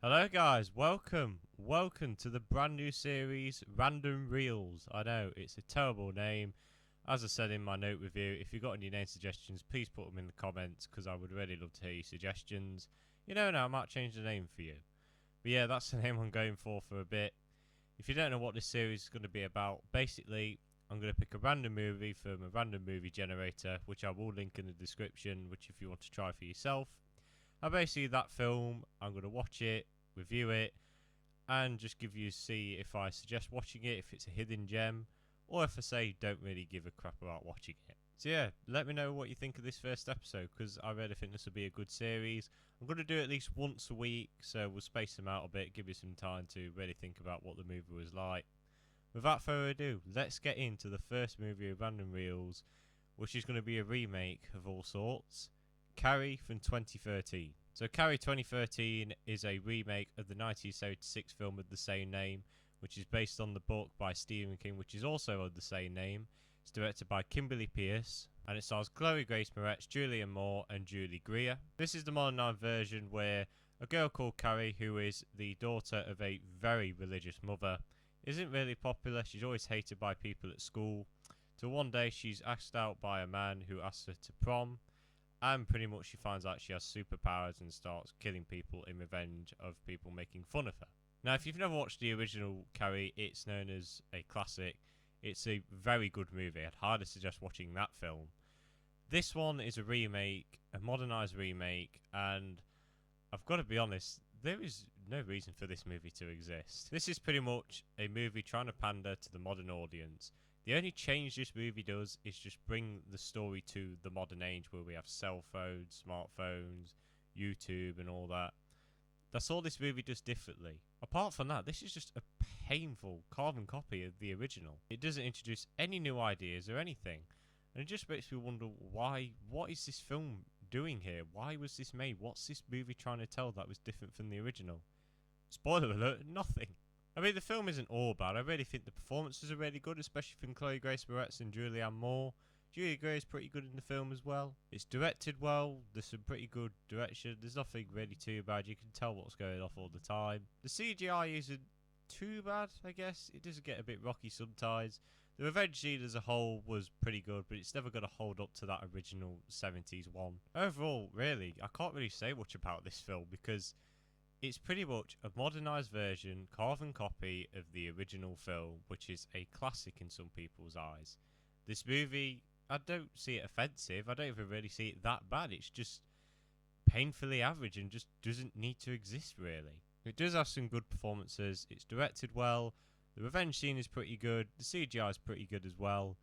Hello guys, welcome to the brand new series Random Reels. I know, it's a terrible name. As I said in my note review, if you've got any name suggestions, please put them in the comments because I would really love to hear your suggestions. You know now, I might change the name for you. But yeah, that's the name I'm going for a bit. If you don't know what this series is going to be about, basically I'm going to pick a random movie from a random movie generator, which I will link in the description, which if you want to try for yourself. Basically that film, I'm going to watch it, review it, and just give you see if I suggest watching it, if it's a hidden gem, or if I say don't really give a crap about watching it. So yeah, let me know what you think of this first episode, because I really think this will be a good series. I'm going to do it at least once a week, so we'll space them out a bit, give you some time to really think about what the movie was like. Without further ado, let's get into the first movie of Random Reels, which is going to be a remake of all sorts. Carrie from 2013. So Carrie 2013 is a remake of the 1976 film of the same name, which is based on the book by Stephen King, which is also of the same name. It's directed by Kimberly Peirce, and it stars Chloe Grace Moretz, Julianne Moore, and Julie Greer. This is the modernised version where a girl called Carrie, who is the daughter of a very religious mother, isn't really popular. She's always hated by people at school. Till one day she's asked out by a man who asks her to prom, and pretty much she finds out she has superpowers and starts killing people in revenge of people making fun of her. Now, if you've never watched the original Carrie, it's known as a classic. It's a very good movie. I'd highly suggest watching that film. This one is a remake, a modernised remake, and I've got to be honest, there is no reason for this movie to exist. This is pretty much a movie trying to pander to the modern audience. The only change this movie does is just bring the story to the modern age where we have cell phones, smartphones, YouTube and all that. That's all this movie does differently. Apart from that, this is just a painful carbon copy of the original. It doesn't introduce any new ideas or anything. And it just makes me wonder why, what is this film doing here? Why was this made? What's this movie trying to tell that was different from the original? Spoiler alert, nothing. I mean, the film isn't all bad. I really think the performances are really good, especially from Chloe Grace Moretz and Julianne Moore. Julie Gray is pretty good in the film as well. It's directed well. There's some pretty good direction. There's nothing really too bad. You can tell what's going off all the time. The CGI isn't too bad, I guess. It does get a bit rocky sometimes. The revenge scene as a whole was pretty good, but it's never going to hold up to that original 70s one. Overall, really, I can't really say much about this film because it's pretty much a modernised version, carbon copy of the original film, which is a classic in some people's eyes. This movie, I don't see it offensive. I don't even really see it that bad. It's just painfully average and just doesn't need to exist, really. It does have some good performances. It's directed well. The revenge scene is pretty good. The CGI is pretty good as well.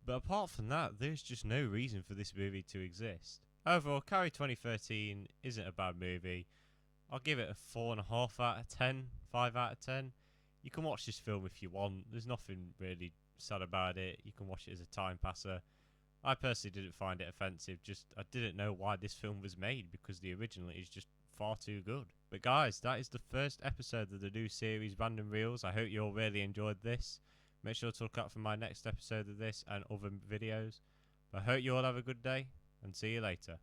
But apart from that, there's just no reason for this movie to exist. Overall, Carrie 2013 isn't a bad movie. I'll give it a 4.5 out of 10, 5 out of 10. You can watch this film if you want. There's nothing really sad about it. You can watch it as a time passer. I personally didn't find it offensive. Just I didn't know why this film was made because the original is just far too good. But guys, that is the first episode of the new series Random Reels. I hope you all really enjoyed this. Make sure to look out for my next episode of this and other videos. But I hope you all have a good day and see you later.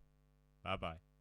Bye bye.